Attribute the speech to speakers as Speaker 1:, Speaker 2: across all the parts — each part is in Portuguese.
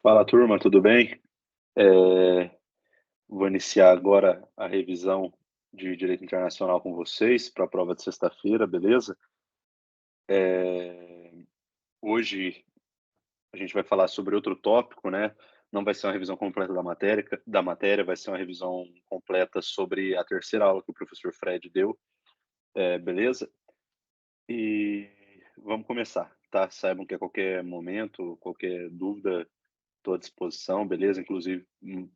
Speaker 1: Fala, turma, tudo bem? Eh, Vou iniciar agora a revisão de Direito Internacional com vocês para a prova de sexta-feira, beleza? Eh, Hoje a gente vai falar sobre outro tópico, né? Não vai ser uma revisão completa da matéria, vai ser uma revisão completa sobre a terceira aula que o professor Fred deu, beleza? E vamos começar, tá? Saibam que a qualquer momento, qualquer dúvida, estou à disposição, beleza? Inclusive,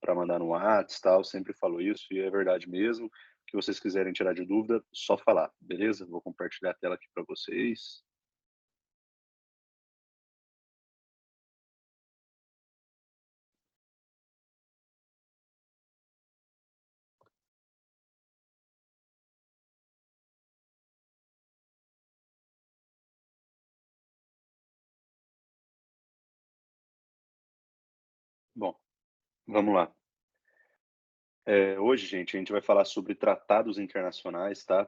Speaker 1: para mandar no Whats, tal, sempre falo isso e é verdade mesmo. O que vocês quiserem tirar de dúvida, só falar, beleza? Vou compartilhar a tela aqui para vocês. Bom, vamos lá. Hoje, gente, a gente vai falar sobre tratados internacionais, tá?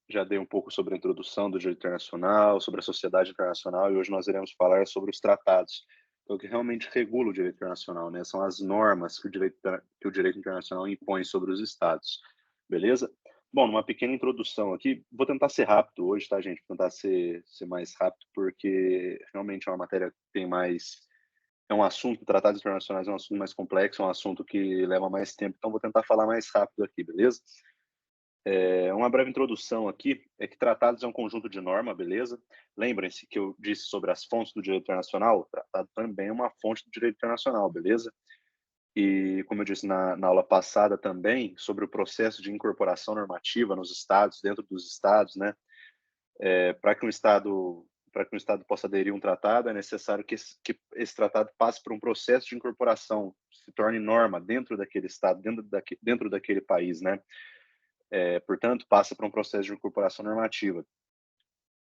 Speaker 1: Já dei um pouco sobre a introdução do direito internacional, sobre a sociedade internacional, e hoje nós iremos falar sobre os tratados, que é o que realmente regula o direito internacional, né? São as normas que o direito internacional impõe sobre os estados, beleza? Bom, numa pequena introdução aqui, vou tentar ser rápido hoje, tá, gente? Vou tentar ser mais rápido, porque realmente é uma matéria que tem mais é um assunto, tratados internacionais é um assunto mais complexo, é um assunto que leva mais tempo, então vou tentar falar mais rápido aqui, beleza? Uma breve introdução aqui é que tratados é um conjunto de norma, beleza? Lembrem-se que eu disse sobre as fontes do direito internacional, o tratado também é uma fonte do direito internacional, beleza? E como eu disse na aula passada também, sobre o processo de incorporação normativa nos estados, dentro dos estados, né? Para que um estado possa aderir a um tratado, é necessário que esse tratado passe por um processo de incorporação, se torne norma dentro daquele estado, dentro daquele país, né? Portanto, passa por um processo de incorporação normativa.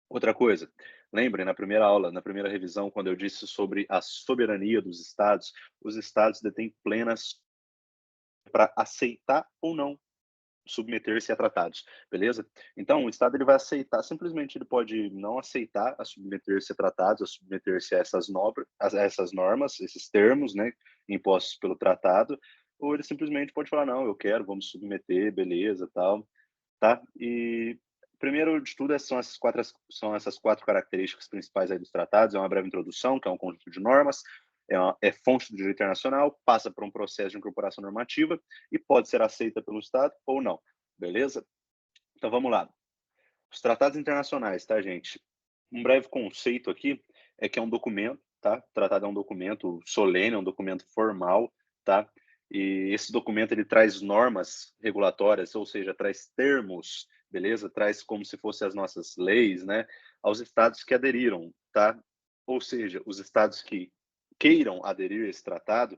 Speaker 1: Outra coisa, lembrem, na primeira aula, na primeira revisão, quando eu disse sobre a soberania dos estados, os estados detêm plenas para aceitar ou não submeter-se a tratados, beleza? Então, o Estado ele vai aceitar, simplesmente ele pode não aceitar a submeter-se a tratados, a submeter-se a essas normas, esses termos, né, impostos pelo tratado, ou ele simplesmente pode falar, não, eu quero, vamos submeter, beleza, tal, tá? E primeiro de tudo são essas quatro características principais aí dos tratados, é uma breve introdução, que é um conjunto de normas, é fonte do direito internacional, passa por um processo de incorporação normativa e pode ser aceita pelo Estado ou não, beleza? Então vamos lá. Os tratados internacionais, tá, gente? Um breve conceito aqui é que é um documento, tá? O tratado é um documento solene, é um documento formal, tá? E esse documento ele traz normas regulatórias, ou seja, traz termos, beleza? Traz como se fossem as nossas leis, né? Aos estados que aderiram, tá? Ou seja, os estados que queiram aderir a esse tratado,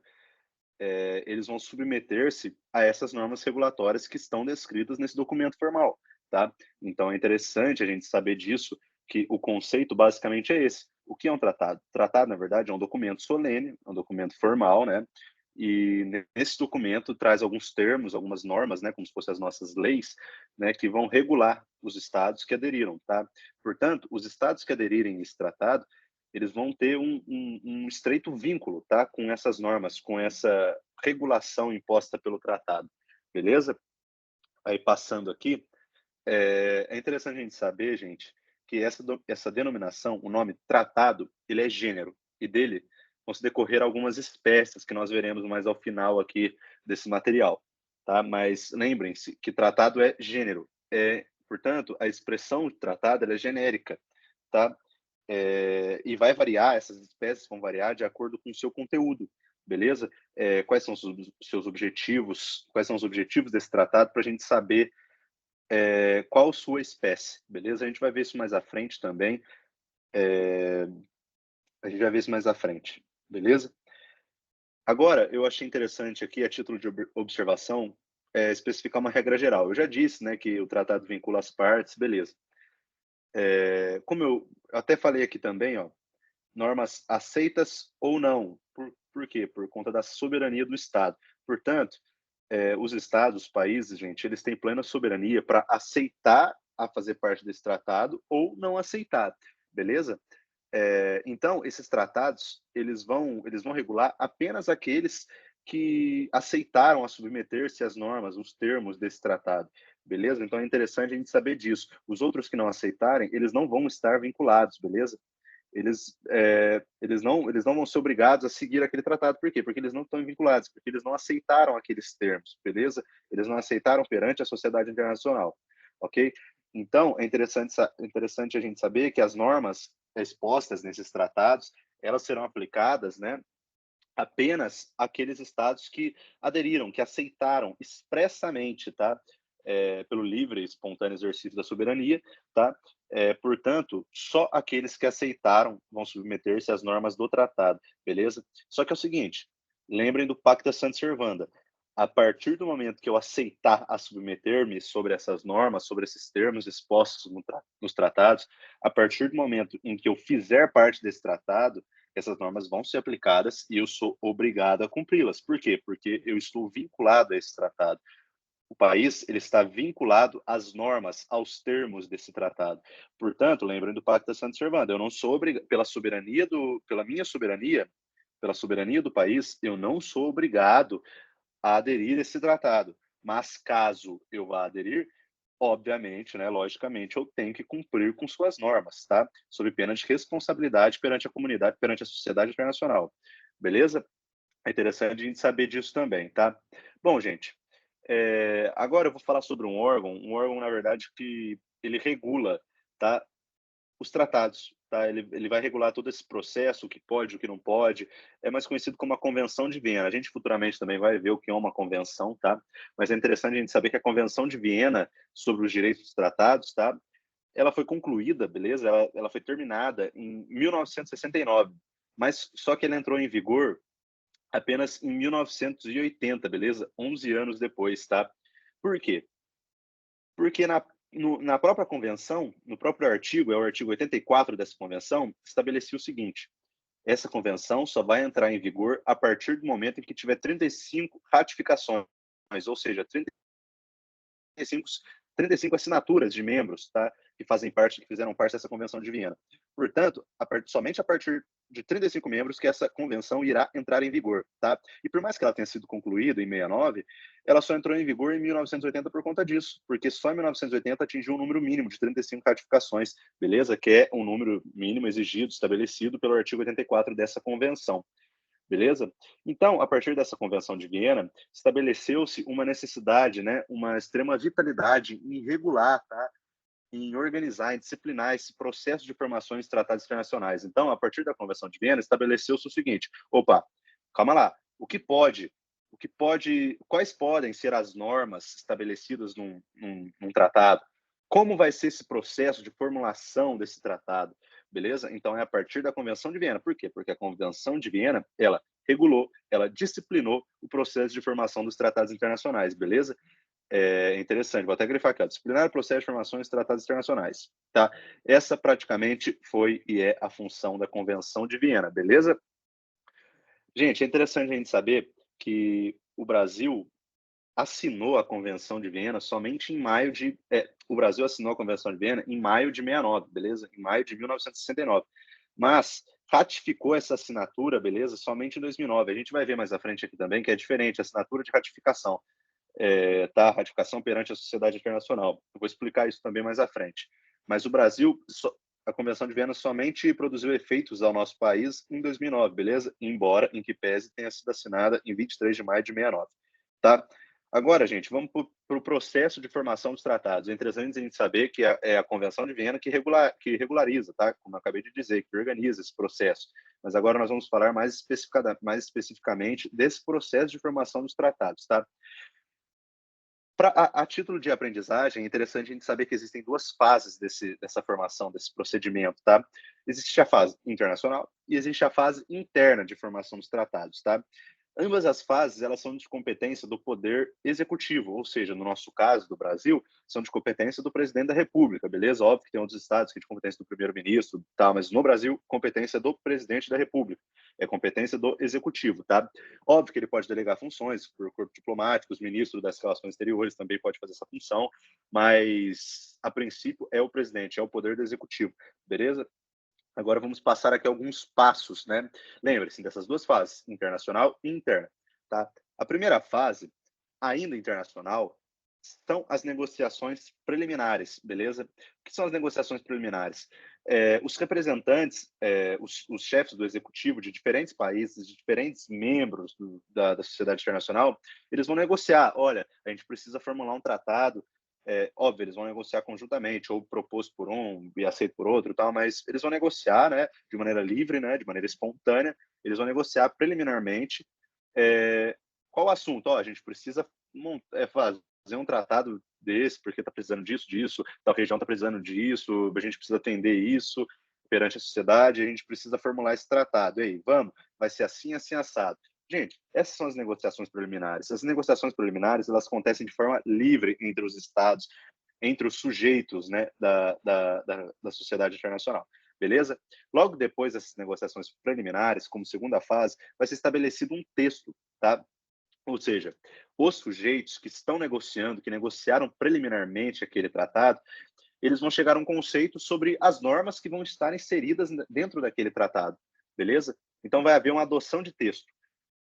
Speaker 1: eles vão submeter-se a essas normas regulatórias que estão descritas nesse documento formal, tá? Então é interessante a gente saber disso, que o conceito basicamente é esse. O que é um tratado? Tratado, na verdade, é um documento solene, é um documento formal, né? E nesse documento traz alguns termos, algumas normas, né, como se fossem as nossas leis, né, que vão regular os estados que aderiram, tá? Portanto, os estados que aderirem a esse tratado, eles vão ter um estreito vínculo, tá, com essas normas, com essa regulação imposta pelo tratado, beleza? Aí passando aqui, é interessante a gente saber, gente, que essa denominação, o nome tratado, ele é gênero, e dele vão se decorrer algumas espécies que nós veremos mais ao final aqui desse material, tá? Mas lembrem-se que tratado é gênero, portanto, a expressão de tratado ela é genérica, tá? E vai variar, essas espécies vão variar de acordo com o seu conteúdo, beleza? Quais são os seus objetivos, quais são os objetivos desse tratado para a gente saber qual sua espécie, beleza? A gente vai ver isso mais à frente também. É, a gente vai ver isso mais à frente, beleza? Agora, eu achei interessante aqui, a título de observação, especificar uma regra geral. Eu já disse, né, que o tratado vincula as partes, beleza. Como eu até falei aqui também, ó, normas aceitas ou não. Por quê? Por conta da soberania do Estado. Portanto, os estados, os países, gente, eles têm plena soberania para aceitar a fazer parte desse tratado ou não aceitar, beleza? Então, esses tratados, eles vão regular apenas aqueles que aceitaram a submeter-se às normas, os termos desse tratado, beleza? Então é interessante a gente saber disso. Os outros que não aceitarem, eles não vão estar vinculados, beleza? Eles não vão ser obrigados a seguir aquele tratado. Por quê? Porque eles não estão vinculados, porque eles não aceitaram aqueles termos, beleza? Eles não aceitaram perante a sociedade internacional, ok? Então, é interessante a gente saber que as normas expostas nesses tratados, elas serão aplicadas, né, apenas aqueles estados que aderiram, que aceitaram expressamente, tá? Pelo livre e espontâneo exercício da soberania, tá? Portanto, só aqueles que aceitaram vão submeter-se às normas do tratado, beleza? Só que é o seguinte, lembrem do Pacta Sunt Servanda. A partir do momento que eu aceitar a submeter-me sobre essas normas, sobre esses termos expostos nos tratados, a partir do momento em que eu fizer parte desse tratado, essas normas vão ser aplicadas e eu sou obrigado a cumpri-las. Por quê? Porque eu estou vinculado a esse tratado. O país ele está vinculado às normas, aos termos desse tratado. Portanto, lembrando do Pacta Sunt Servanda, eu não sou obrigado, pela minha soberania, pela soberania do país, eu não sou obrigado a aderir a esse tratado. Mas caso eu vá aderir, obviamente, né, logicamente, eu tenho que cumprir com suas normas, tá? Sob pena de responsabilidade perante a comunidade, perante a sociedade internacional. Beleza? É interessante a gente saber disso também, tá? Bom, gente, agora eu vou falar sobre um órgão, na verdade, que ele regula, tá? Os tratados, tá? Ele vai regular todo esse processo, o que pode, o que não pode. É mais conhecido como a Convenção de Viena. A gente futuramente também vai ver o que é uma convenção, tá? Mas é interessante a gente saber que a Convenção de Viena sobre os direitos dos tratados, tá? Ela foi concluída, beleza? Ela foi terminada em 1969, mas só que ela entrou em vigor apenas em 1980, beleza? 11 anos depois, tá? Por quê? Porque na própria convenção, no próprio artigo, é o artigo 84 dessa convenção, estabelecia o seguinte: essa convenção só vai entrar em vigor a partir do momento em que tiver 35 ratificações, ou seja, 35, 35 assinaturas de membros, tá? Que fizeram parte dessa Convenção de Viena. Portanto, somente a partir de 35 membros que essa convenção irá entrar em vigor, tá? E por mais que ela tenha sido concluída em 69, ela só entrou em vigor em 1980 por conta disso, porque só em 1980 atingiu um número mínimo de 35 ratificações, beleza? Que é um número mínimo exigido, estabelecido pelo artigo 84 dessa convenção. Beleza? Então, a partir dessa Convenção de Viena, estabeleceu-se uma necessidade, né, uma extrema vitalidade em regular, tá, em organizar, em disciplinar esse processo de formação de tratados internacionais. Então, a partir da Convenção de Viena, estabeleceu-se o seguinte: opa, calma lá, quais podem ser as normas estabelecidas num tratado? Como vai ser esse processo de formulação desse tratado? Beleza? Então, é a partir da Convenção de Viena. Por quê? Porque a Convenção de Viena, ela regulou, ela disciplinou o processo de formação dos tratados internacionais, beleza? É interessante, vou até grifar aqui, ó, disciplinar o processo de formação dos tratados internacionais, tá? Essa praticamente foi e é a função da Convenção de Viena, beleza? Gente, é interessante a gente saber que o Brasil assinou a Convenção de Viena somente em maio de... o Brasil assinou a Convenção de Viena em maio de 69, beleza? Em maio de 1969. Mas ratificou essa assinatura, beleza? Somente em 2009. A gente vai ver mais à frente aqui também que é diferente, assinatura de ratificação, tá? Ratificação perante a sociedade internacional. Eu vou explicar isso também mais à frente. Mas o Brasil, a Convenção de Viena somente produziu efeitos ao nosso país em 2009, beleza? Embora, em que pese, tenha sido assinada em 23 de maio de 69, tá? Agora, gente, vamos para o processo de formação dos tratados. É interessante a gente saber que é a Convenção de Viena que regulariza, tá? Como eu acabei de dizer, que organiza esse processo. Mas agora nós vamos falar mais especificamente desse processo de formação dos tratados, tá? A título de aprendizagem, é interessante a gente saber que existem duas fases dessa formação, desse procedimento, tá? Existe a fase internacional e existe a fase interna de formação dos tratados, tá? Ambas as fases, elas são de competência do poder executivo, ou seja, no nosso caso, do Brasil, são de competência do presidente da República, beleza? Óbvio que tem outros estados que é de competência do primeiro-ministro, tá? Mas no Brasil, competência do presidente da República, é competência do executivo, tá? Óbvio que ele pode delegar funções por corpo diplomático, os ministros das relações exteriores também pode fazer essa função, mas a princípio é o presidente, é o poder do executivo, beleza? Agora vamos passar aqui alguns passos, né? Lembre-se dessas duas fases, internacional e interna, tá? A primeira fase, ainda internacional, são as negociações preliminares, beleza? O que são as negociações preliminares? Os representantes, os chefes do executivo de diferentes países, de diferentes membros da sociedade internacional, eles vão negociar. Olha, a gente precisa formular um tratado. Óbvio, eles vão negociar conjuntamente, ou proposto por um e aceito por outro, e tal, mas eles vão negociar, né, de maneira livre, né, de maneira espontânea. Eles vão negociar preliminarmente. Qual o assunto? Ó, a gente precisa fazer um tratado desse, porque está precisando disso, disso, tal região está precisando disso, a gente precisa atender isso perante a sociedade, a gente precisa formular esse tratado. E aí, vamos? Vai ser assim, assim, assado. Gente, essas são as negociações preliminares. As negociações preliminares, elas acontecem de forma livre entre os estados, entre os sujeitos, né, da sociedade internacional. Beleza? Logo depois dessas negociações preliminares, como segunda fase, vai ser estabelecido um texto, tá? Ou seja, os sujeitos que estão negociando, que negociaram preliminarmente aquele tratado, eles vão chegar a um conceito sobre as normas que vão estar inseridas dentro daquele tratado, beleza? Então vai haver uma adoção de texto.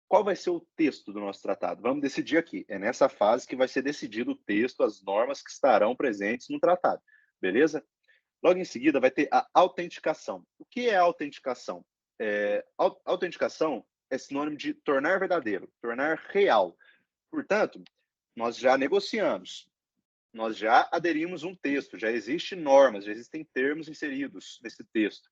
Speaker 1: Qual vai ser o texto do nosso tratado? Vamos decidir aqui. É nessa fase que vai ser decidido o texto, as normas que estarão presentes no tratado, beleza? Logo em seguida vai ter a autenticação. O que é a autenticação? Autenticação é sinônimo de tornar verdadeiro, tornar real. Portanto, nós já negociamos, nós já aderimos um texto, já existem normas, já existem termos inseridos nesse texto.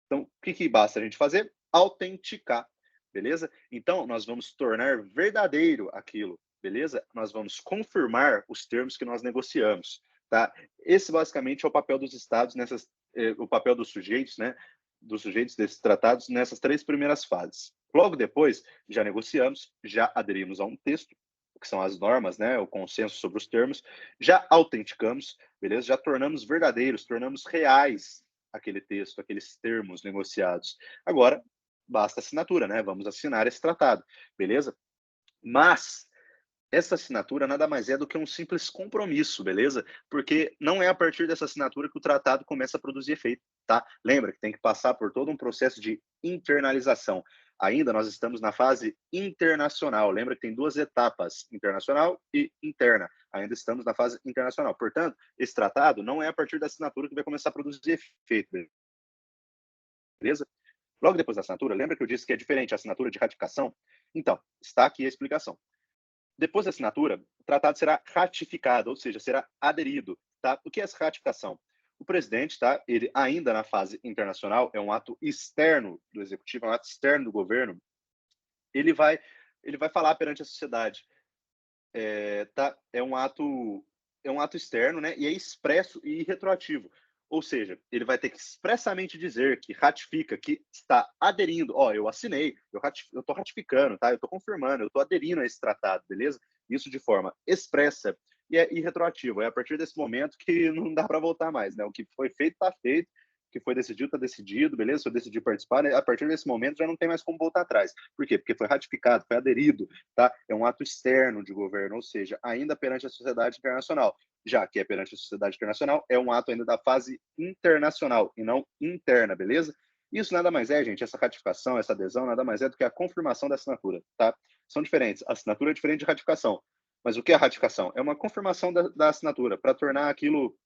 Speaker 1: Então, o que basta a gente fazer? Autenticar, beleza? Então, nós vamos tornar verdadeiro aquilo, beleza? Nós vamos confirmar os termos que nós negociamos, tá? Esse, basicamente, é o papel dos estados o papel dos sujeitos, né? Dos sujeitos desses tratados nessas três primeiras fases. Logo depois, já negociamos, já aderimos a um texto, que são as normas, né? O consenso sobre os termos, já autenticamos, beleza? Já tornamos verdadeiros, tornamos reais aquele texto, aqueles termos negociados. Agora, basta assinatura, né? Vamos assinar esse tratado, beleza? Mas essa assinatura nada mais é do que um simples compromisso, beleza? Porque não é a partir dessa assinatura que o tratado começa a produzir efeito, tá? Lembra que tem que passar por todo um processo de internalização. Ainda nós estamos na fase internacional. Lembra que tem duas etapas, internacional e interna. Ainda estamos na fase internacional. Portanto, esse tratado não é a partir da assinatura que vai começar a produzir efeito, beleza? Logo depois da assinatura, lembra que eu disse que é diferente a assinatura de ratificação? Então, está aqui a explicação. Depois da assinatura, o tratado será ratificado, ou seja, será aderido. Tá? O que é essa ratificação? O presidente, tá? Ele ainda na fase internacional, é um ato externo do executivo, é um ato externo do governo. Ele vai, ele vai falar perante a sociedade. Tá? É um ato externo, né? E é expresso e retroativo. Ou seja, ele vai ter que expressamente dizer que ratifica, que está aderindo. Ó, eu assinei, eu estou ratificando, tá? Eu estou confirmando, eu estou aderindo a esse tratado, beleza? Isso de forma expressa e retroativa. É a partir desse momento que não dá para voltar mais, né? O que foi feito, está feito. O que foi decidido, está decidido, beleza? Se eu decidi participar, né? A partir desse momento já não tem mais como voltar atrás. Por quê? Porque foi ratificado, foi aderido, tá? É um ato externo de governo, ou seja, ainda perante a sociedade internacional. Já que é perante a sociedade internacional, é um ato ainda da fase internacional e não interna, beleza? Isso nada mais é, gente, essa ratificação, essa adesão, nada mais é do que a confirmação da assinatura, tá? São diferentes. A assinatura é diferente de ratificação. Mas o que é a ratificação? É uma confirmação da assinatura para tornar aquilo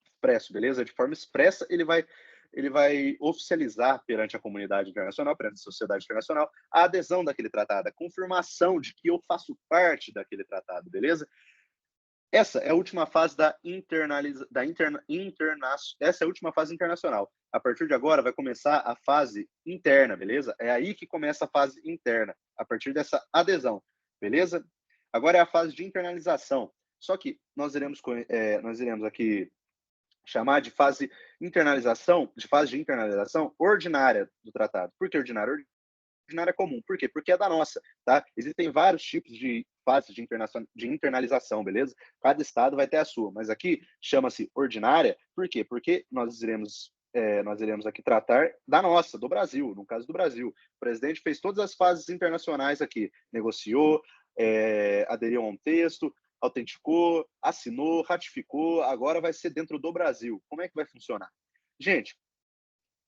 Speaker 1: expresso, beleza? De forma expressa, ele vai oficializar perante a comunidade internacional, perante a sociedade internacional, a adesão daquele tratado, a confirmação de que eu faço parte daquele tratado, beleza? Essa é a última fase essa é a última fase internacional. A partir de agora vai começar a fase interna, beleza? É aí que começa a fase interna, a partir dessa adesão, beleza? Agora é a fase de internalização. Só que nós iremos aqui chamar de fase de internalização ordinária do tratado. Por que ordinária? Ordinária comum. Por quê? Porque é da nossa, tá? Existem vários tipos de fases de internalização, beleza? Cada estado vai ter a sua, mas aqui chama-se ordinária. Por quê? Porque nós iremos aqui tratar da nossa, do Brasil, no caso do Brasil. O presidente fez todas as fases internacionais aqui, negociou, aderiu a um texto, autenticou, assinou, ratificou, agora vai ser dentro do Brasil. Como é que vai funcionar? Gente,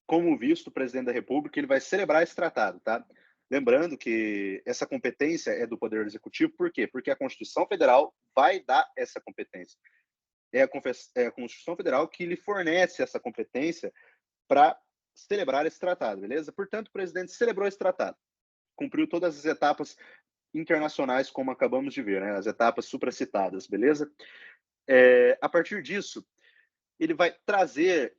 Speaker 1: como visto, o presidente da República ele vai celebrar esse tratado, tá? Lembrando que essa competência é do Poder Executivo, por quê? Porque a Constituição Federal vai dar essa competência. É a Constituição Federal que lhe fornece essa competência para celebrar esse tratado, beleza? Portanto, o presidente celebrou esse tratado, cumpriu todas as etapas internacionais, como acabamos de ver, né? As etapas supracitadas, beleza? A partir disso, ele vai trazer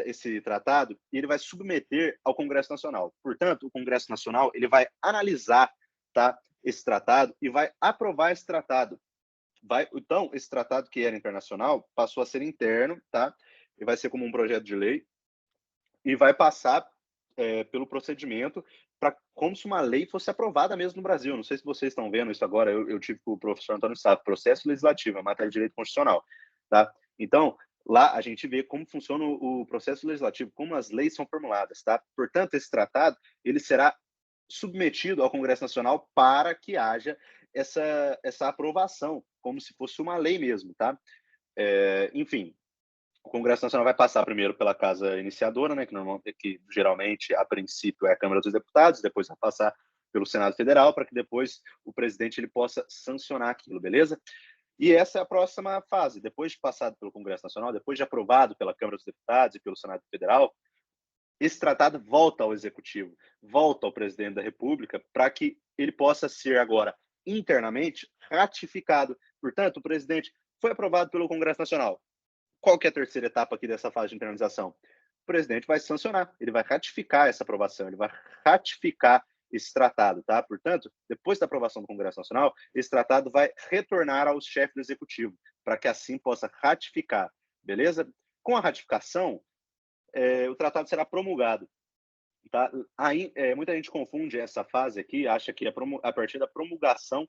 Speaker 1: esse tratado e ele vai submeter ao Congresso Nacional. Portanto, o Congresso Nacional ele vai analisar, tá, esse tratado e vai aprovar esse tratado. Então, esse tratado que era internacional passou a ser interno, tá? E vai ser como um projeto de lei e vai passar pelo procedimento para como se uma lei fosse aprovada mesmo no Brasil. Não sei se vocês estão vendo isso agora. Eu tive com o professor Antônio Sá, processo legislativo, a matéria de direito constitucional, tá? Então, lá a gente vê como funciona o processo legislativo, como as leis são formuladas, tá? Portanto, esse tratado ele será submetido ao Congresso Nacional para que haja essa aprovação, como se fosse uma lei mesmo, tá? Enfim, o Congresso Nacional vai passar primeiro pela casa iniciadora, né, que geralmente, a princípio, é a Câmara dos Deputados, depois vai passar pelo Senado Federal, para que depois o presidente ele possa sancionar aquilo, beleza? E essa é a próxima fase. Depois de passado pelo Congresso Nacional, depois de aprovado pela Câmara dos Deputados e pelo Senado Federal, esse tratado volta ao Executivo, volta ao presidente da República, para que ele possa ser agora internamente ratificado. Portanto, o presidente foi aprovado pelo Congresso Nacional. Qual que é a terceira etapa aqui dessa fase de internalização? O presidente vai sancionar, ele vai ratificar essa aprovação, ele vai ratificar esse tratado, tá? Portanto, depois da aprovação do Congresso Nacional, esse tratado vai retornar ao chefe do Executivo, para que assim possa ratificar, beleza? Com a ratificação, o tratado será promulgado, tá? Aí, muita gente confunde essa fase aqui, acha que é a partir da promulgação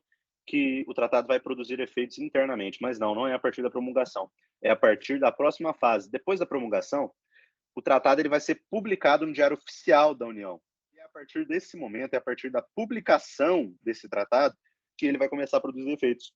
Speaker 1: que o tratado vai produzir efeitos internamente, mas não é a partir da promulgação. É a partir da próxima fase. Depois da promulgação, o tratado ele vai ser publicado no Diário Oficial da União. E é a partir desse momento, é a partir da publicação desse tratado, que ele vai começar a produzir efeitos.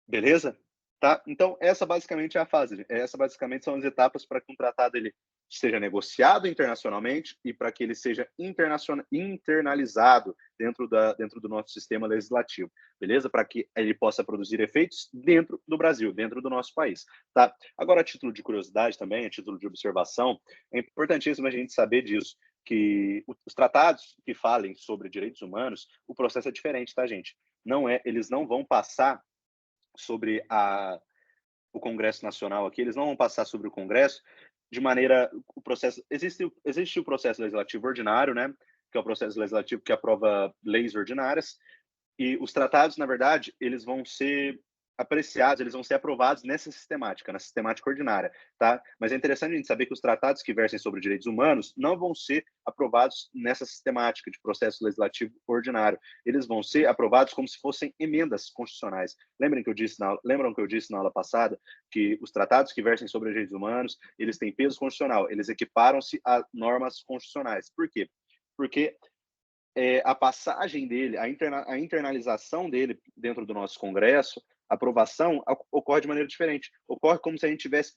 Speaker 1: Beleza? Tá? Então, essa basicamente é a fase. Essa basicamente são as etapas para que um tratado ele seja negociado internacionalmente e para que ele seja internalizado dentro do nosso sistema legislativo, beleza? Para que ele possa produzir efeitos dentro do Brasil, dentro do nosso país, tá? Agora, a título de curiosidade também, a título de observação, é importantíssimo a gente saber disso, que os tratados que falem sobre direitos humanos, o processo é diferente, tá, gente? Eles não vão passar sobre o Congresso Nacional aqui, eles não vão passar sobre o Congresso de maneira o processo existe o processo legislativo ordinário, né, que é o processo legislativo que aprova leis ordinárias, e os tratados, na verdade, eles vão ser apreciados, eles vão ser aprovados nessa sistemática, na sistemática ordinária, tá? Mas é interessante a gente saber que os tratados que versem sobre direitos humanos não vão ser aprovados nessa sistemática de processo legislativo ordinário. Eles vão ser aprovados como se fossem emendas constitucionais. Lembram que eu disse na aula passada que os tratados que versem sobre direitos humanos, eles têm peso constitucional, eles equiparam-se a normas constitucionais. Por quê? Porque a passagem dele, a internalização dele dentro do nosso Congresso, a aprovação ocorre de maneira diferente. Ocorre como se a gente estivesse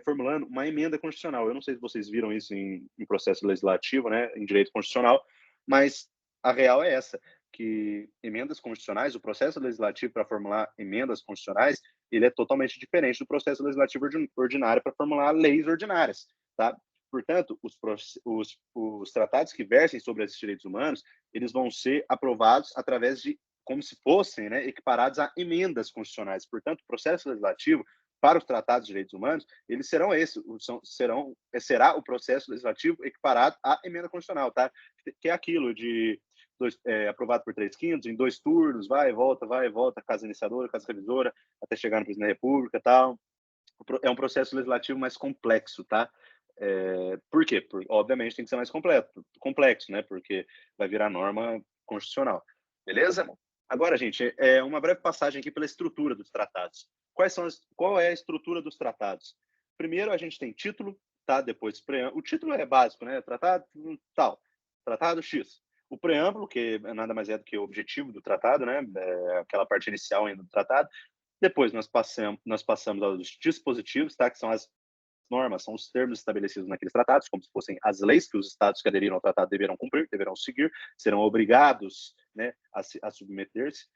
Speaker 1: formulando uma emenda constitucional. Eu não sei se vocês viram isso em processo legislativo, né, em direito constitucional, mas a real é essa, que emendas constitucionais, o processo legislativo para formular emendas constitucionais, ele é totalmente diferente do processo legislativo ordinário para formular leis ordinárias, tá? Portanto, os tratados que versem sobre esses direitos humanos, eles vão ser aprovados através de, como se fossem, né, equiparados a emendas constitucionais. Portanto, o processo legislativo para os tratados de direitos humanos, eles serão será o processo legislativo equiparado à emenda constitucional, tá? Que é aquilo de aprovado por 3/5, em 2 turnos, vai e volta, casa iniciadora, casa revisora, até chegar no presidente da República e tal. É um processo legislativo mais complexo, tá? Por quê? Obviamente tem que ser mais complexo, né? Porque vai virar norma constitucional. Beleza? Agora, gente, uma breve passagem aqui pela estrutura dos tratados. Qual é a estrutura dos tratados? Primeiro, a gente tem título, tá? Depois, preâmbulo. O título é básico, né? Tratado tal. Tratado X. O preâmbulo, que nada mais é do que o objetivo do tratado, né? Aquela parte inicial ainda do tratado. Depois nós passamos aos dispositivos, tá? Que são as normas, são os termos estabelecidos naqueles tratados, como se fossem as leis que os estados que aderiram ao tratado deverão cumprir, deverão seguir, serão obrigados, né, a submeter-se.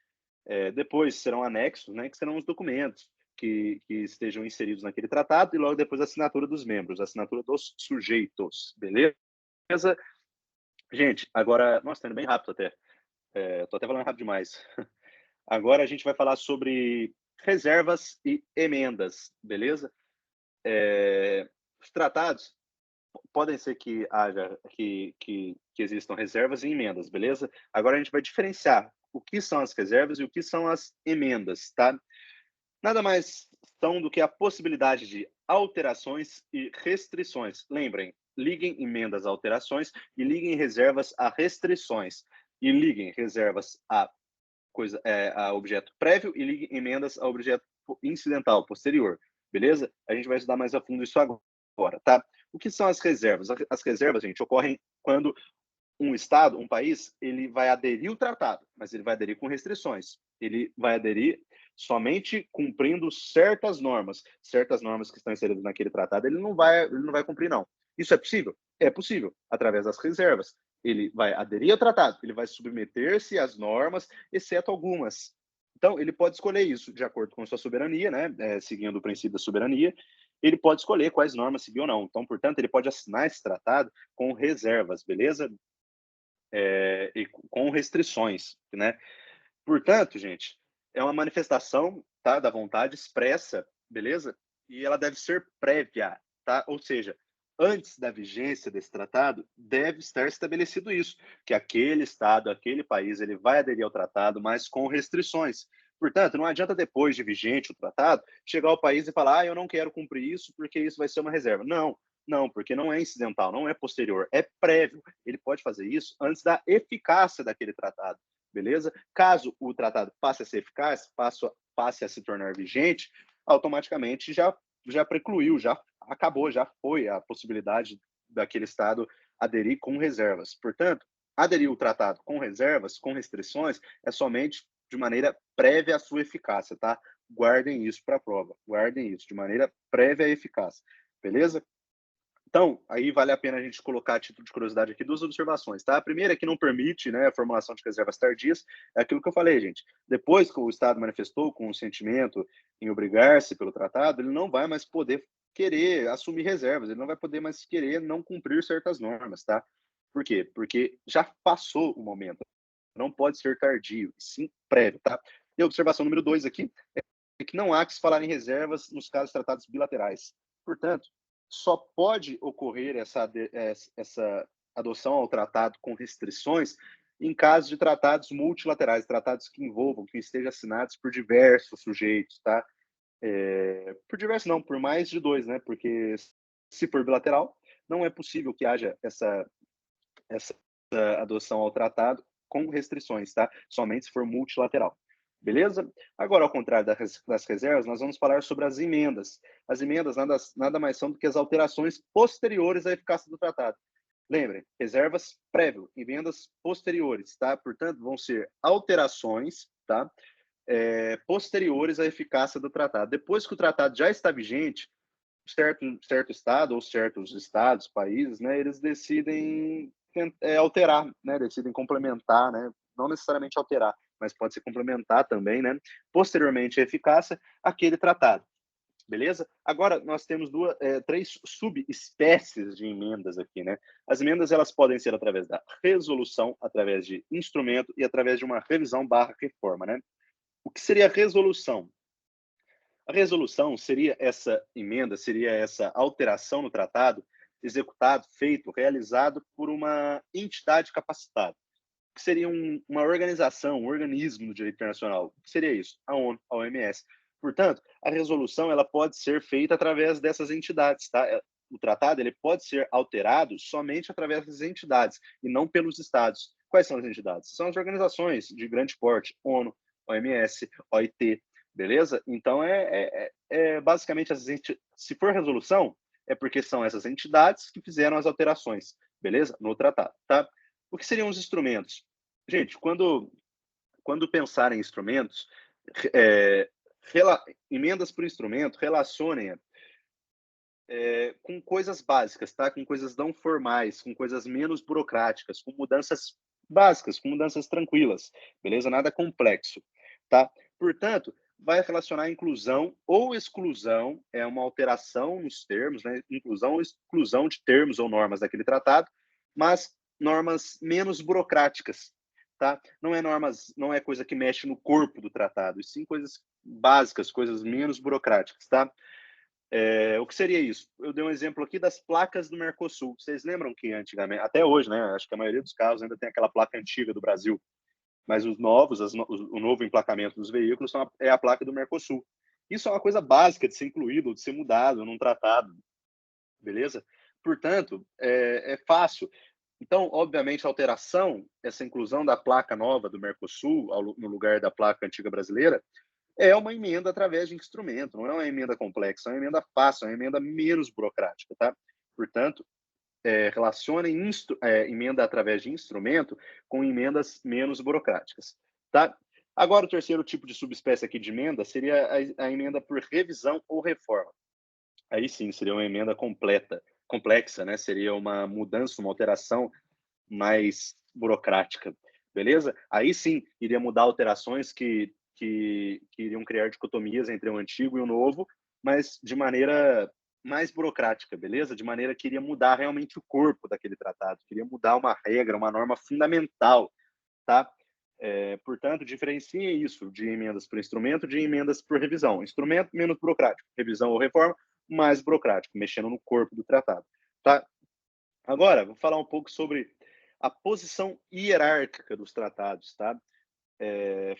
Speaker 1: Depois serão anexos, né, que serão os documentos que estejam inseridos naquele tratado, e logo depois a assinatura dos membros, a assinatura dos sujeitos, beleza? Gente, agora, nossa, tá indo bem rápido até. Tô até falando rápido demais. Agora a gente vai falar sobre reservas e emendas, beleza? Os tratados podem ser que haja que existam reservas e emendas, beleza? Agora a gente vai diferenciar o que são as reservas e o que são as emendas, tá? Nada mais são do que a possibilidade de alterações e restrições. Lembrem, liguem emendas a alterações e liguem reservas a restrições. E liguem reservas a objeto prévio e liguem emendas a objeto incidental, posterior. Beleza? A gente vai estudar mais a fundo isso agora, tá? O que são as reservas? As reservas, gente, ocorrem quando um Estado, um país, ele vai aderir ao tratado, mas ele vai aderir com restrições. Ele vai aderir somente cumprindo certas normas que estão inseridas naquele tratado, ele não vai cumprir, não. Isso é possível? É possível, através das reservas. Ele vai aderir ao tratado, ele vai submeter-se às normas, exceto algumas. Então, ele pode escolher isso de acordo com sua soberania, né? Seguindo o princípio da soberania, ele pode escolher quais normas seguir ou não. Então, portanto, ele pode assinar esse tratado com reservas, beleza? E com restrições, né? Portanto, gente, é uma manifestação, tá, da vontade expressa, beleza? E ela deve ser prévia, tá? Ou seja, antes da vigência desse tratado, deve estar estabelecido isso, que aquele Estado, aquele país, ele vai aderir ao tratado, mas com restrições. Portanto, não adianta depois de vigente o tratado, chegar ao país e falar, eu não quero cumprir isso porque isso vai ser uma reserva. Não, porque não é incidental, não é posterior, é prévio. Ele pode fazer isso antes da eficácia daquele tratado, beleza? Caso o tratado passe a ser eficaz, passe a se tornar vigente, automaticamente já precluiu, já acabou, já foi a possibilidade daquele Estado aderir com reservas. Portanto, aderir o tratado com reservas, com restrições, é somente de maneira prévia à sua eficácia, tá? Guardem isso para a prova, guardem isso, de maneira prévia à eficácia, beleza? Então, aí vale a pena a gente colocar a título de curiosidade aqui duas observações, tá? A primeira é que não permite, né, a formulação de reservas tardias, é aquilo que eu falei, gente. Depois que o Estado manifestou com o sentimento em obrigar-se pelo tratado, ele não vai mais poder querer assumir reservas, ele não vai poder mais querer não cumprir certas normas, tá? Por quê? Porque já passou o momento. Não pode ser tardio, sim prévio, tá? E a observação número 2 aqui é que não há que se falar em reservas nos casos tratados bilaterais. Portanto, só pode ocorrer essa adoção ao tratado com restrições em caso de tratados multilaterais, tratados que envolvam, que estejam assinados por diversos sujeitos, tá? Por diversos não, por mais de dois, né? Porque se for bilateral, não é possível que haja essa adoção ao tratado com restrições, tá? Somente se for multilateral. Beleza? Agora, ao contrário das reservas, nós vamos falar sobre as emendas. As emendas nada mais são do que as alterações posteriores à eficácia do tratado. Lembrem, reservas prévio, emendas posteriores, tá? Portanto, vão ser alterações, tá? Posteriores à eficácia do tratado. Depois que o tratado já está vigente, certo estado ou certos estados, países, né, eles decidem alterar, né, decidem complementar, né, não necessariamente alterar, mas pode ser complementar também, né, posteriormente à eficácia, aquele tratado. Beleza? Agora nós temos três subespécies de emendas aqui, né? As emendas elas podem ser através da resolução, através de instrumento e através de uma revisão/reforma, né? O que seria a resolução? A resolução seria essa emenda, seria essa alteração no tratado executado, feito, realizado por uma entidade capacitada, que seria uma organização, um organismo do direito internacional. O que seria isso? A ONU, a OMS. Portanto, a resolução ela pode ser feita através dessas entidades, tá? O tratado ele pode ser alterado somente através das entidades e não pelos estados. Quais são as entidades? São as organizações de grande porte, ONU, OMS, OIT, beleza? Então, basicamente, se for resolução, é porque são essas entidades que fizeram as alterações, beleza? No tratado, tá? O que seriam os instrumentos? Gente, quando pensar em instrumentos, emendas por instrumento, relacionem com coisas básicas, tá? Com coisas não formais, com coisas menos burocráticas, com mudanças básicas, com mudanças tranquilas, beleza? Nada complexo, tá? Portanto, vai relacionar inclusão ou exclusão, é uma alteração nos termos, né? Inclusão ou exclusão de termos ou normas daquele tratado, mas normas menos burocráticas, tá? Não é coisa que mexe no corpo do tratado, e sim coisas básicas, coisas menos burocráticas, tá? O que seria isso? Eu dei um exemplo aqui das placas do Mercosul. Vocês lembram que antigamente, até hoje, né? Acho que a maioria dos carros ainda tem aquela placa antiga do Brasil, mas os novos, o novo emplacamento dos veículos é a placa do Mercosul. Isso é uma coisa básica de ser incluído, de ser mudado num tratado, beleza? Portanto, é fácil. Então, obviamente, a alteração, essa inclusão da placa nova do Mercosul no lugar da placa antiga brasileira, é uma emenda através de instrumento, não é uma emenda complexa, é uma emenda fácil, é uma emenda menos burocrática, tá? Portanto, relacione emenda através de instrumento com emendas menos burocráticas, tá? Agora, o terceiro tipo de subespécie aqui de emenda seria a emenda por revisão ou reforma. Aí sim, seria uma emenda complexa, né? Seria uma mudança, uma alteração mais burocrática, beleza? Aí sim, iria mudar alterações que iriam criar dicotomias entre o antigo e o novo, mas de maneira mais burocrática, beleza? De maneira que iria mudar realmente o corpo daquele tratado, queria mudar uma regra, uma norma fundamental, tá? Portanto, diferencie isso de emendas por instrumento de emendas por revisão. Instrumento, menos burocrático. Revisão ou reforma, mais burocrático, mexendo no corpo do tratado, tá? Agora, vou falar um pouco sobre a posição hierárquica dos tratados, tá?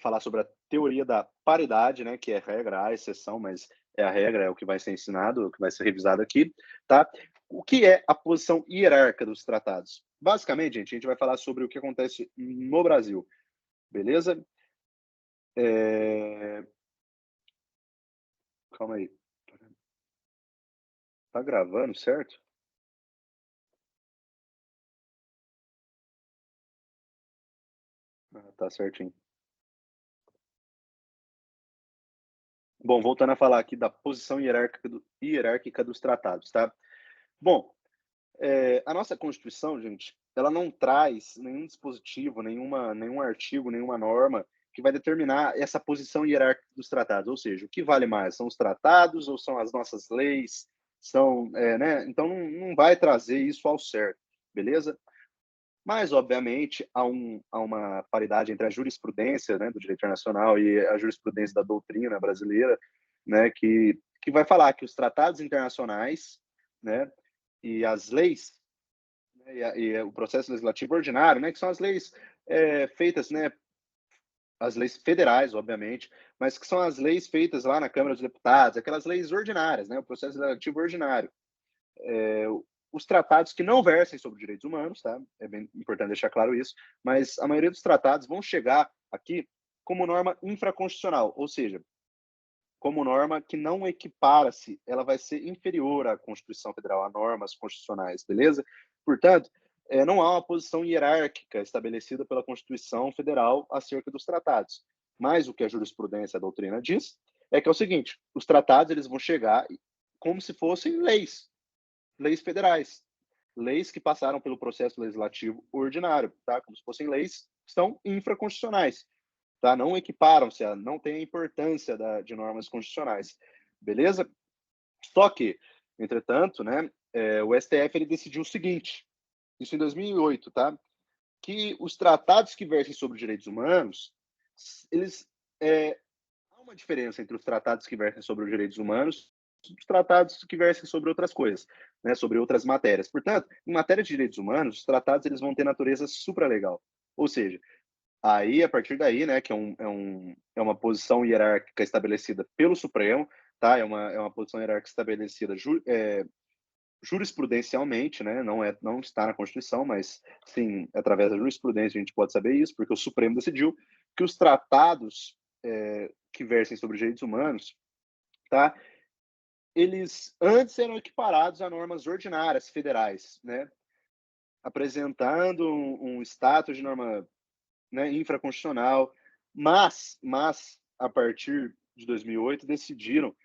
Speaker 1: Falar sobre a teoria da paridade, né, que é regra, a exceção, mas é a regra, é o que vai ser ensinado, o que vai ser revisado aqui, tá? O que é a posição hierárquica dos tratados? Basicamente, gente, a gente vai falar sobre o que acontece no Brasil, beleza? Calma aí. Tá gravando, certo? Tá certinho. Bom, voltando a falar aqui da posição hierárquica dos tratados, tá? Bom, a nossa Constituição, gente, ela não traz nenhum dispositivo, nenhum artigo, nenhuma norma que vai determinar essa posição hierárquica dos tratados. Ou seja, o que vale mais? São os tratados ou são as nossas leis? Né? Então, não vai trazer isso ao certo, beleza? Mas, obviamente, há uma paridade entre a jurisprudência, né, do direito internacional e a jurisprudência da doutrina brasileira, né, que vai falar que os tratados internacionais, né, e as leis, né, e o processo legislativo ordinário, né, que são as leis feitas, né, as leis federais, obviamente, mas que são as leis feitas lá na Câmara dos Deputados, aquelas leis ordinárias, né, o processo legislativo ordinário. Os tratados que não versem sobre direitos humanos, tá? É bem importante deixar claro isso, mas a maioria dos tratados vão chegar aqui como norma infraconstitucional, ou seja, como norma que não equipara-se, ela vai ser inferior à Constituição Federal, a normas constitucionais, beleza? Portanto, não há uma posição hierárquica estabelecida pela Constituição Federal acerca dos tratados. Mas o que a jurisprudência, a doutrina diz, é que é o seguinte: os tratados eles vão chegar como se fossem leis federais, leis que passaram pelo processo legislativo ordinário, tá? Como se fossem leis que são infraconstitucionais, tá? Não equiparam-se, não tem a importância de normas constitucionais, beleza? Só que, entretanto, né, o STF ele decidiu o seguinte, isso em 2008, tá? Que os tratados que versem sobre direitos humanos, eles há uma diferença entre os tratados que versem sobre os direitos humanos e os tratados que versem sobre outras coisas, né, sobre outras matérias. Portanto, em matéria de direitos humanos, os tratados eles vão ter natureza supralegal. Ou seja, aí, a partir daí, né, que é uma posição hierárquica estabelecida pelo Supremo, tá? É uma posição hierárquica estabelecida jurisprudencialmente, né? Não está na Constituição, mas sim, através da jurisprudência a gente pode saber isso, porque o Supremo decidiu que os tratados que versem sobre direitos humanos, tá? Eles antes eram equiparados a normas ordinárias federais, né? Apresentando um status de norma, né, infraconstitucional, mas a partir de 2008 decidiram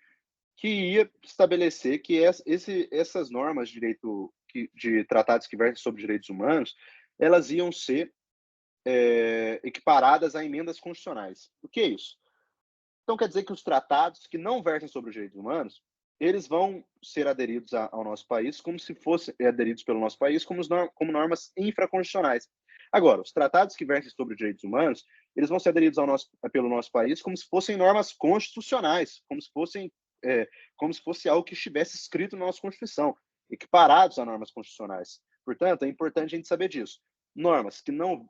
Speaker 1: que ia estabelecer que essas normas de direito de tratados que versem sobre direitos humanos, elas iam ser equiparadas a emendas constitucionais. O que é isso? Então quer dizer que os tratados que não versem sobre os direitos humanos, eles vão ser aderidos ao nosso país como se fossem aderidos pelo nosso país como normas infraconstitucionais. Agora, os tratados que versem sobre os direitos humanos, eles vão ser aderidos pelo nosso país como se fossem normas constitucionais, como se fosse algo que estivesse escrito na nossa Constituição, equiparados a normas constitucionais. Portanto, é importante a gente saber disso.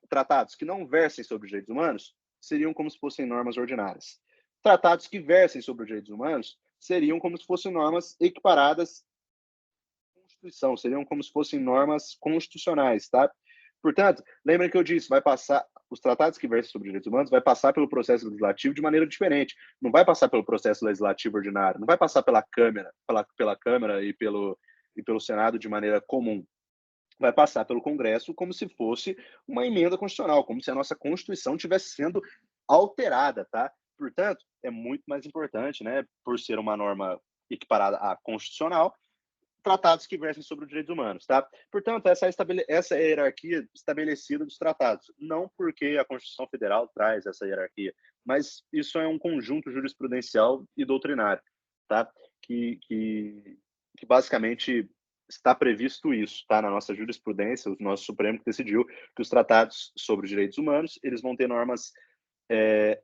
Speaker 1: Tratados que não versem sobre os direitos humanos seriam como se fossem normas ordinárias. Tratados que versem sobre os direitos humanos seriam como se fossem normas equiparadas à Constituição, seriam como se fossem normas constitucionais, tá? Portanto, lembrem que eu disse, os tratados que versem sobre direitos humanos vai passar pelo processo legislativo de maneira diferente. Não vai passar pelo processo legislativo ordinário, não vai passar pela Câmara e pelo Senado de maneira comum. Vai passar pelo Congresso como se fosse uma emenda constitucional, como se a nossa Constituição estivesse sendo alterada, tá? Portanto, é muito mais importante, né, por ser uma norma equiparada à constitucional, tratados que versem sobre os direitos humanos, tá? Portanto, essa é a hierarquia estabelecida dos tratados, não porque a Constituição Federal traz essa hierarquia, mas isso é um conjunto jurisprudencial e doutrinário, tá? Que basicamente está previsto isso, tá? Na nossa jurisprudência, o nosso Supremo que decidiu que os tratados sobre os direitos humanos, eles vão ter normas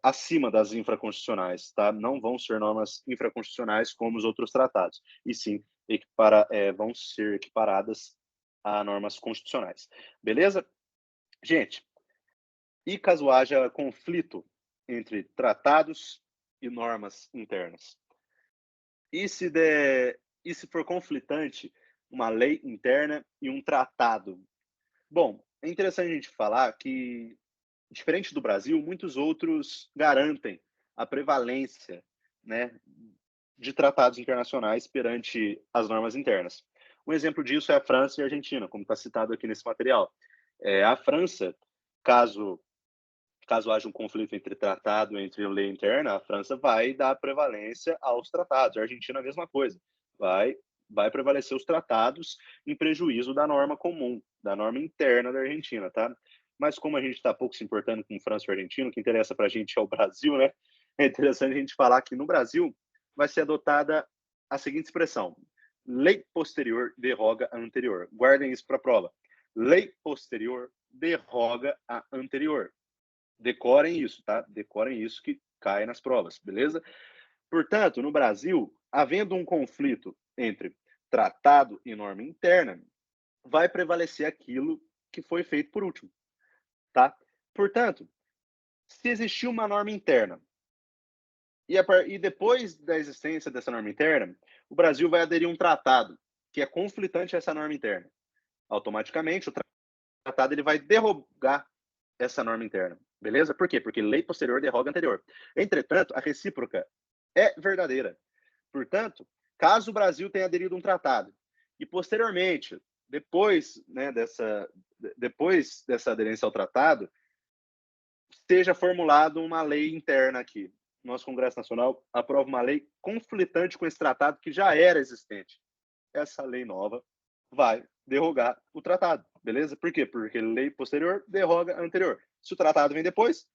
Speaker 1: acima das infraconstitucionais, tá? Não vão ser normas infraconstitucionais como os outros tratados, e sim vão ser equiparadas a normas constitucionais. Beleza? Gente, e caso haja conflito entre tratados e normas internas? E se for conflitante uma lei interna e um tratado? Bom, é interessante a gente falar que, diferente do Brasil, muitos outros garantem a prevalência, né, de tratados internacionais perante as normas internas. Um exemplo disso é a França e a Argentina, como está citado aqui nesse material. A França, caso haja um conflito entre tratado e entre lei interna, a França vai dar prevalência aos tratados. A Argentina, a mesma coisa. Vai prevalecer os tratados em prejuízo da norma comum, da norma interna da Argentina, tá? Mas como a gente está pouco se importando com França e Argentina, o que interessa para a gente é o Brasil, né? É interessante a gente falar que no Brasil vai ser adotada a seguinte expressão: lei posterior derroga a anterior. Guardem isso para a prova. Lei posterior derroga a anterior. Decorem isso, tá? Decorem isso que cai nas provas, beleza? Portanto, no Brasil, havendo um conflito entre tratado e norma interna, vai prevalecer aquilo que foi feito por último, tá? Portanto, se existir uma norma interna e depois da existência dessa norma interna, o Brasil vai aderir a um tratado que é conflitante a essa norma interna. Automaticamente, o tratado ele vai derrogar essa norma interna, beleza? Por quê? Porque lei posterior derroga anterior. Entretanto, a recíproca é verdadeira. Portanto, caso o Brasil tenha aderido a um tratado e posteriormente, depois dessa aderência ao tratado, seja formulada uma lei interna aqui, nosso Congresso Nacional aprova uma lei conflitante com esse tratado que já era existente. Essa lei nova vai derrogar o tratado, beleza? Por quê? Porque lei posterior derroga a anterior. Se o tratado vem depois,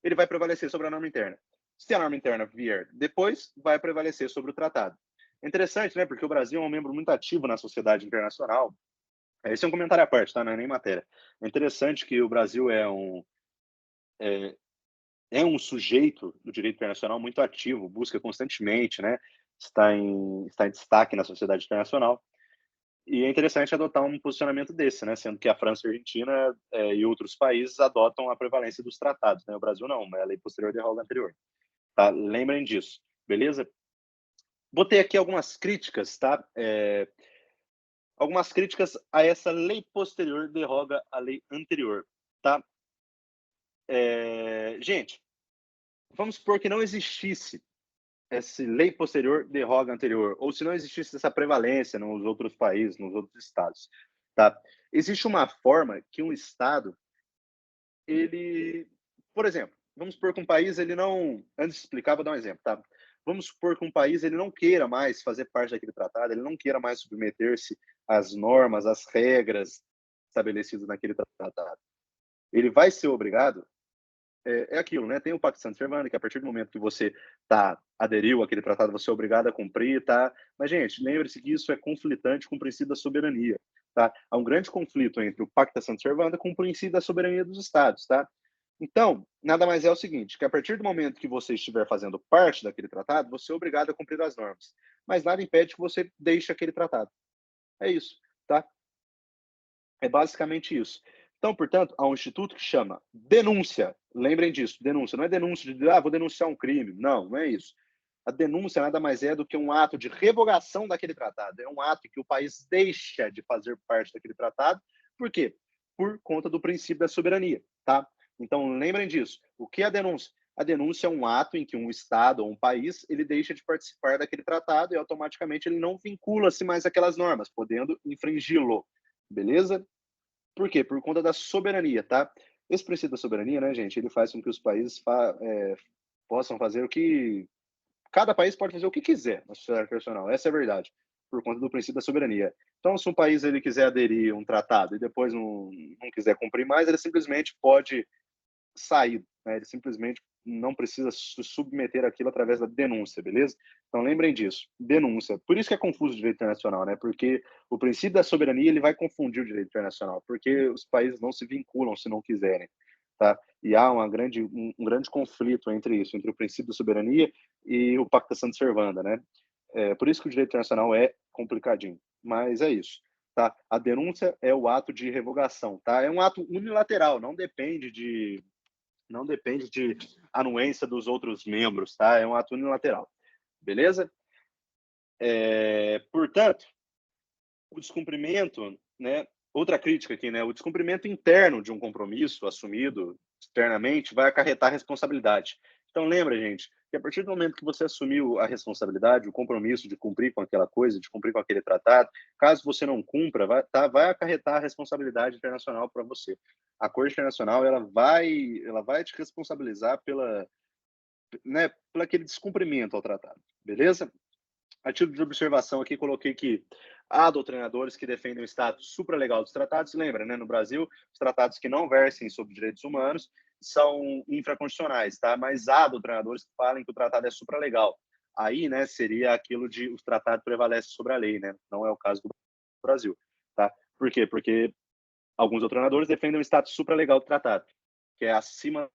Speaker 1: ele vai prevalecer sobre a norma interna. Se a norma interna vier depois, vai prevalecer sobre o tratado. É interessante, né? Porque o Brasil é um membro muito ativo na sociedade internacional. Esse é um comentário à parte, tá? Não é nem matéria. É interessante que o Brasil é um sujeito do direito internacional muito ativo, busca constantemente, né? Está em destaque na sociedade internacional. E é interessante adotar um posicionamento desse, né? Sendo que a França e a Argentina e outros países adotam a prevalência dos tratados, né? O Brasil não, a lei posterior derroga a anterior. Tá? Lembrem disso, beleza? Botei aqui algumas críticas, tá? Algumas críticas a essa lei posterior derroga a lei anterior, tá? Gente, vamos supor que não existisse essa lei posterior derroga a anterior, ou se não existisse essa prevalência nos outros países, nos outros estados, tá? Existe uma forma que um estado, ele, por exemplo, vamos supor que um país, ele não, antes de explicar, vou dar um exemplo, tá? vamos supor que um país ele não queira mais fazer parte daquele tratado, ele não queira mais submeter-se às normas, às regras estabelecidas naquele tratado. Ele vai ser obrigado, é aquilo, né? Tem o Pacto Santo Servanda, que a partir do momento que você aderiu àquele tratado, você é obrigado a cumprir, tá? Mas, gente, lembre-se que isso é conflitante com o princípio da soberania, tá? Há um grande conflito entre o Pacto Santo Servanda com o princípio da soberania dos Estados, tá? Então, nada mais é o seguinte, que a partir do momento que você estiver fazendo parte daquele tratado, você é obrigado a cumprir as normas. Mas nada impede que você deixe aquele tratado. É isso, tá? É basicamente isso. Então, portanto, há um instituto que chama denúncia. Lembrem disso, denúncia. Não é denúncia de, vou denunciar um crime. Não, não é isso. A denúncia nada mais é do que um ato de revogação daquele tratado. É um ato que o país deixa de fazer parte daquele tratado. Por quê? Por conta do princípio da soberania, tá? Então, lembrem disso. O que é a denúncia? A denúncia é um ato em que um Estado ou um país ele deixa de participar daquele tratado e automaticamente ele não vincula-se mais àquelas normas, podendo infringi-lo. Beleza? Por quê? Por conta da soberania, tá? Esse princípio da soberania, né, gente, ele faz com que os países possam fazer o que... Cada país pode fazer o que quiser na sociedade internacional, essa é a verdade, por conta do princípio da soberania. Então, se um país ele quiser aderir a um tratado e depois não quiser cumprir mais, ele simplesmente pode sair, né? Ele simplesmente não precisa se submeter àquilo através da denúncia, beleza? Então lembrem disso, denúncia. Por isso que é confuso o direito internacional, né? Porque o princípio da soberania ele vai confundir o direito internacional, porque os países não se vinculam se não quiserem, tá? E há um grande conflito entre isso, entre o princípio da soberania e o Pacta Sunt Servanda, né? Por isso que o direito internacional é complicadinho, mas é isso. Tá? A denúncia é o ato de revogação, tá? É um ato unilateral, não depende de anuência dos outros membros, tá? É um ato unilateral, beleza? Portanto, o descumprimento, né? Outra crítica aqui, né? O descumprimento interno de um compromisso assumido externamente vai acarretar responsabilidade. Então, lembra, gente, que a partir do momento que você assumiu a responsabilidade, o compromisso de cumprir com aquela coisa, de cumprir com aquele tratado, caso você não cumpra, vai acarretar a responsabilidade internacional para você. A Corte Internacional ela vai te responsabilizar né, pelo aquele descumprimento ao tratado, beleza? A título de observação aqui, coloquei que há doutrinadores que defendem o status supralegal dos tratados. Lembra, né? No Brasil, os tratados que não versem sobre direitos humanos são infraconstitucionais, tá? Mas há doutrinadores que falam que o tratado é supralegal. Aí, né, seria aquilo de o tratado prevalece sobre a lei, né? Não é o caso do Brasil, tá? Por quê? Porque alguns doutrinadores defendem o status supralegal do tratado, que é acima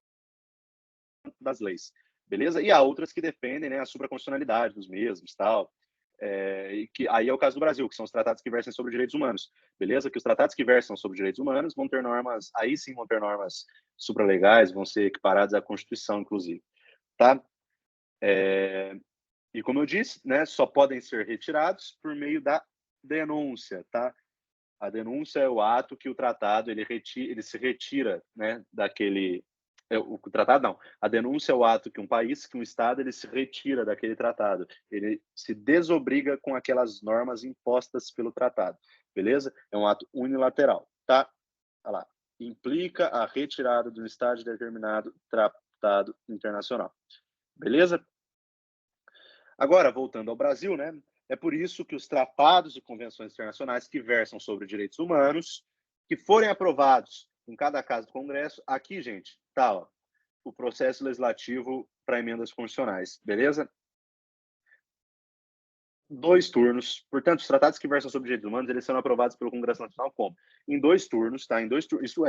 Speaker 1: das leis, beleza? E há outras que defendem, né, a supraconstitucionalidade dos mesmos, tal. E que aí é o caso do Brasil, que são os tratados que versem sobre direitos humanos, beleza? Que os tratados que versam sobre direitos humanos vão ter normas, aí sim vão ter normas supralegais, vão ser equiparadas à Constituição, inclusive, tá? E como eu disse, né, só podem ser retirados por meio da denúncia, tá? A denúncia é o ato que o tratado ele se retira, né, daquele o tratado não. A denúncia é o ato que um país, que um estado, ele se retira daquele tratado. Ele se desobriga com aquelas normas impostas pelo tratado, beleza? É um ato unilateral, tá? Olha lá. Implica a retirada do estado de determinado tratado internacional, beleza? Agora, voltando ao Brasil, né? É por isso que os tratados e convenções internacionais que versam sobre direitos humanos, que forem aprovados em cada caso do Congresso, aqui, gente, tá, ó, o processo legislativo para emendas constitucionais, beleza? 2 turnos. Portanto, os tratados que versam sobre direitos humanos, eles são aprovados pelo Congresso Nacional como? Em 2 turnos, tá? Em 2 turnos, isso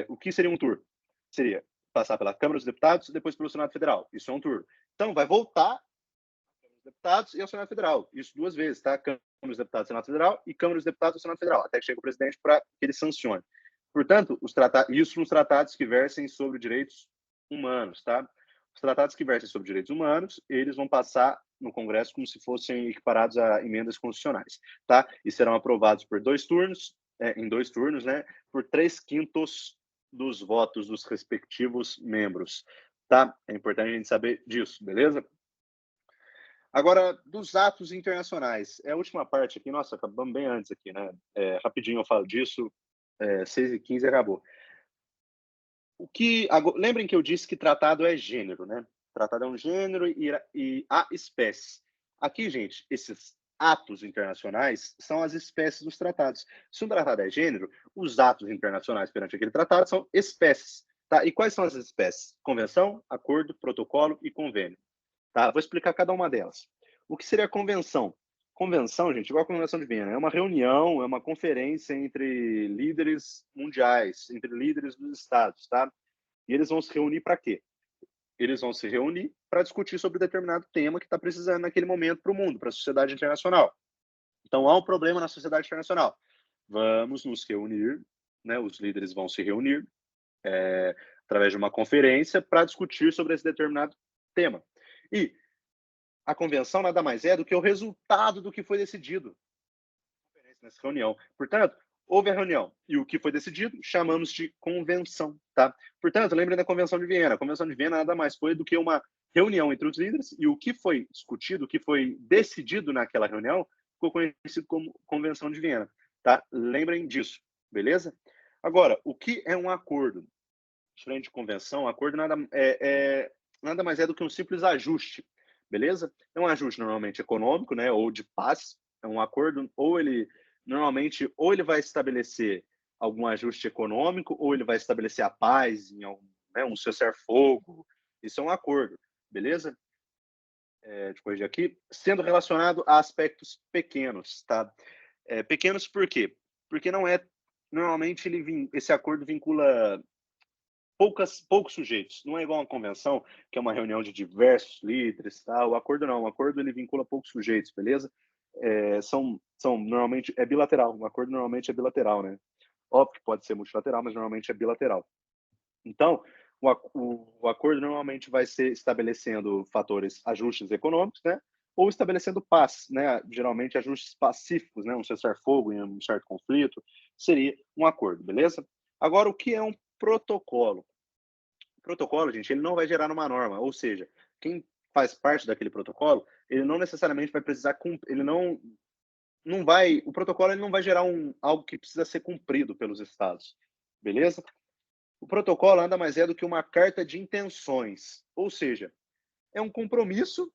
Speaker 1: o que seria um turno? Seria passar pela Câmara dos Deputados e depois pelo Senado Federal. Isso é um turno. Então, vai voltar dos Deputados e ao Senado Federal. Isso 2 vezes, tá? Câmara dos Deputados e Senado Federal e Câmara dos Deputados e Senado Federal, até que chegue o presidente para que ele sancione. Portanto, isso nos tratados que versem sobre direitos humanos, tá? Os tratados que versem sobre direitos humanos, eles vão passar no Congresso como se fossem equiparados a emendas constitucionais, tá? E serão aprovados por 2 turnos, em 2 turnos, né? Por 3/5 dos votos dos respectivos membros, tá? É importante a gente saber disso, beleza? Agora, dos atos internacionais, é a última parte aqui, nossa, acabamos bem antes aqui, né? Rapidinho eu falo disso, 6h15 acabou. Lembrem que eu disse que tratado é gênero, né? Tratado é um gênero e a espécie. Aqui, gente, esses atos internacionais são as espécies dos tratados. Se um tratado é gênero, os atos internacionais perante aquele tratado são espécies. Tá? E quais são as espécies? Convenção, acordo, protocolo e convênio. Tá? Vou explicar cada uma delas. O que seria convenção? Convenção, gente, igual a Convenção de Viena, é uma reunião, é uma conferência entre líderes mundiais, entre líderes dos estados, tá? E eles vão se reunir para quê? Eles vão se reunir para discutir sobre determinado tema que está precisando naquele momento para o mundo, para a sociedade internacional. Então, há um problema na sociedade internacional. Vamos nos reunir, né? Os líderes vão se reunir através de uma conferência para discutir sobre esse determinado tema. E a convenção nada mais é do que o resultado do que foi decidido nessa reunião. Portanto, houve a reunião e o que foi decidido chamamos de convenção, tá? Portanto, lembrem da Convenção de Viena. A Convenção de Viena nada mais foi do que uma reunião entre os líderes e o que foi discutido, o que foi decidido naquela reunião ficou conhecido como Convenção de Viena, tá? Lembrem disso, beleza? Agora, o que é um acordo? Diferente de convenção, acordo nada mais é do que um simples ajuste, beleza? É um ajuste normalmente econômico, né, ou de paz. É um acordo, ou ele normalmente ou ele vai estabelecer algum ajuste econômico, ou ele vai estabelecer a paz em algum, né, um cessar-fogo. Isso é um acordo, beleza? Deixa eu corrigir aqui. Sendo relacionado a aspectos pequenos, tá? Pequenos por quê? Porque não é normalmente esse acordo vincula poucos sujeitos. Não é igual uma convenção, que é uma reunião de diversos líderes, tá? O acordo não. O acordo ele vincula poucos sujeitos, beleza? Normalmente é bilateral. O acordo normalmente é bilateral, né? Óbvio que pode ser multilateral, mas normalmente é bilateral. Então, o acordo normalmente vai ser estabelecendo fatores, ajustes econômicos, né? Ou estabelecendo paz, né? Geralmente ajustes pacíficos, né? Um cessar-fogo em um certo conflito seria um acordo, beleza? Agora, o que é um protocolo? O protocolo, gente, ele não vai gerar uma norma, ou seja, quem faz parte daquele protocolo, ele não necessariamente vai precisar ele não vai, o protocolo ele não vai gerar algo que precisa ser cumprido pelos estados, beleza? O protocolo nada mais é do que uma carta de intenções, ou seja, é um compromisso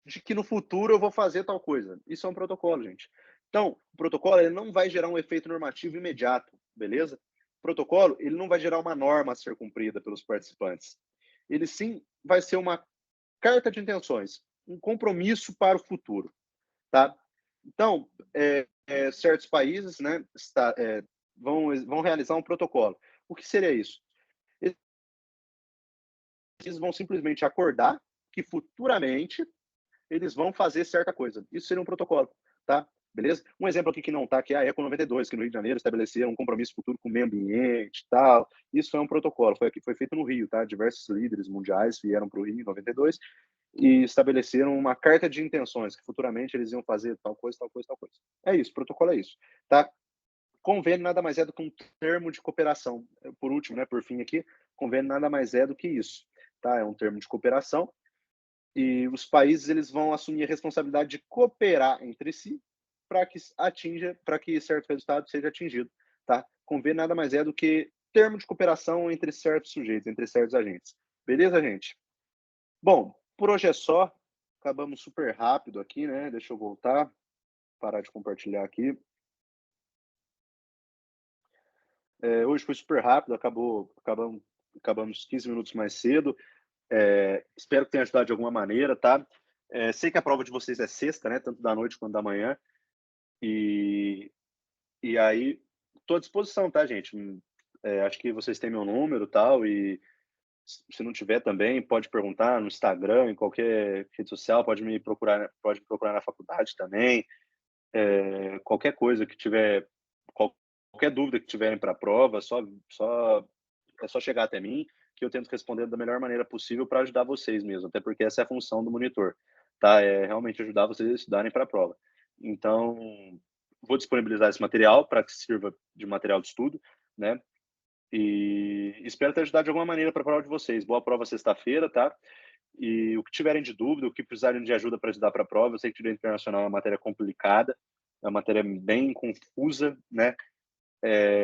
Speaker 1: de que no futuro eu vou fazer tal coisa. Isso é um protocolo, gente. Então, o protocolo ele não vai gerar um efeito normativo imediato, beleza? O protocolo ele não vai gerar uma norma a ser cumprida pelos participantes. Ele sim vai ser uma carta de intenções, um compromisso para o futuro, tá? Então, certos países, né, vão realizar um protocolo. O que seria isso? Eles vão simplesmente acordar que futuramente eles vão fazer certa coisa. Isso seria um protocolo, tá? Beleza? Um exemplo aqui que não está, que é a Eco 92, que no Rio de Janeiro estabeleceram um compromisso futuro com o meio ambiente e tal. Isso é um protocolo, foi feito no Rio, tá? Diversos líderes mundiais vieram para o Rio em 92 e estabeleceram uma carta de intenções, que futuramente eles iam fazer tal coisa, tal coisa, tal coisa. É isso, protocolo é isso, tá? Convênio nada mais é do que um termo de cooperação. Por último, né, por fim aqui, convênio nada mais é do que isso, tá? É um termo de cooperação e os países eles vão assumir a responsabilidade de cooperar entre si para que certo resultado seja atingido, tá? Convênio nada mais é do que termo de cooperação entre certos sujeitos, entre certos agentes. Beleza, gente? Bom, por hoje é só. Acabamos super rápido aqui, né? Deixa eu voltar, parar de compartilhar aqui. Hoje foi super rápido, acabamos 15 minutos mais cedo. Espero que tenha ajudado de alguma maneira, tá? Sei que a prova de vocês é sexta, né? Tanto da noite quanto da manhã. E, e aí, estou à disposição, tá, gente? Acho que vocês têm meu número e tal, e se não tiver também, pode perguntar no Instagram, em qualquer rede social, pode me procurar na faculdade também. Qualquer coisa que tiver, qualquer dúvida que tiverem para a prova, é só chegar até mim, que eu tento responder da melhor maneira possível para ajudar vocês mesmo, até porque essa é a função do monitor, tá? É realmente ajudar vocês a estudarem para a prova. Então, vou disponibilizar esse material para que sirva de material de estudo, né? E espero ter ajudado de alguma maneira para a prova de vocês. Boa prova sexta-feira, tá? E o que tiverem de dúvida, o que precisarem de ajuda para estudar para a prova, eu sei que direito internacional é uma matéria complicada, é uma matéria bem confusa, né?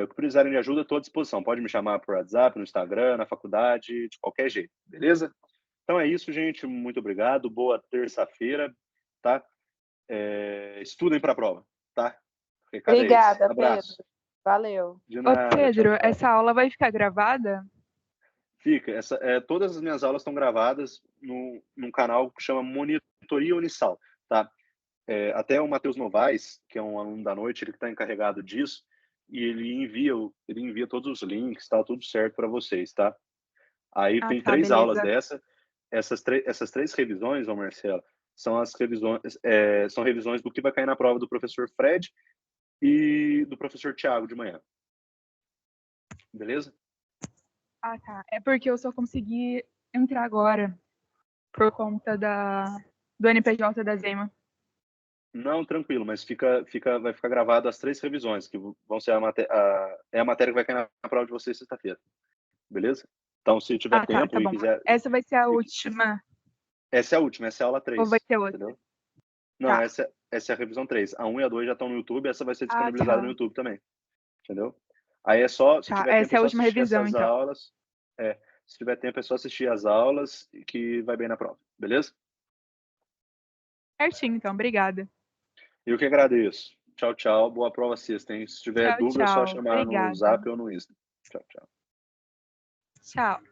Speaker 1: O que precisarem de ajuda, estou à disposição. Pode me chamar por WhatsApp, no Instagram, na faculdade, de qualquer jeito, beleza? Então é isso, gente. Muito obrigado. Boa terça-feira, tá? Estudem para a prova, tá? O recado é esse.
Speaker 2: Obrigada, Pedro.
Speaker 1: Abraço.
Speaker 2: Valeu.
Speaker 1: De
Speaker 3: Ô,
Speaker 1: nada. Tchau,
Speaker 3: Pedro,
Speaker 1: tchau.
Speaker 3: essa aula vai ficar gravada?
Speaker 1: Fica. Todas as minhas aulas estão gravadas num canal que chama Monitoria Unisal, tá? Até o Matheus Novaes, que é um aluno da noite, ele que está encarregado disso, e ele envia todos os links, tá tudo certo para vocês, tá? Aí
Speaker 3: Ah,
Speaker 1: tem
Speaker 3: tá,
Speaker 1: 3 aulas
Speaker 3: beleza.
Speaker 1: dessa. Essas 3 revisões, ô Marcelo, são as revisões, são revisões do que vai cair na prova do professor Fred e do professor Tiago de manhã. Beleza?
Speaker 3: Ah, tá. É porque eu só consegui entrar agora por conta do NPJ da Zema.
Speaker 1: Não, tranquilo, mas vai ficar gravado as 3 revisões, que vão ser a matéria que vai cair na prova de vocês sexta-feira. Beleza? Então, se tiver
Speaker 3: Ah, tá,
Speaker 1: tempo
Speaker 3: tá
Speaker 1: e
Speaker 3: bom.
Speaker 1: quiser.
Speaker 3: Essa vai ser a última,
Speaker 1: Essa é a última, essa é a aula
Speaker 3: ou vai
Speaker 1: 3.
Speaker 3: ter outra?
Speaker 1: Entendeu? Não,
Speaker 3: Tá.
Speaker 1: essa é a revisão 3. A 1 e a 2 já estão no YouTube, essa vai ser
Speaker 3: Ah,
Speaker 1: disponibilizada no
Speaker 3: tá.
Speaker 1: YouTube também. Entendeu? Aí é só, se
Speaker 3: Tá,
Speaker 1: tiver tempo,
Speaker 3: essa
Speaker 1: é
Speaker 3: é a
Speaker 1: só
Speaker 3: última
Speaker 1: assistir
Speaker 3: revisão,
Speaker 1: essas
Speaker 3: então.
Speaker 1: aulas. Se tiver tempo, é só assistir as aulas que vai bem na prova. Beleza?
Speaker 3: Certinho, então. Obrigada.
Speaker 1: Eu que agradeço. Tchau, tchau. Boa prova sexta, hein? Se tiver
Speaker 3: Tchau,
Speaker 1: dúvida, é só
Speaker 3: tchau.
Speaker 1: chamar no
Speaker 3: Obrigada.
Speaker 1: Zap ou no Insta. Tchau, tchau.
Speaker 3: Tchau.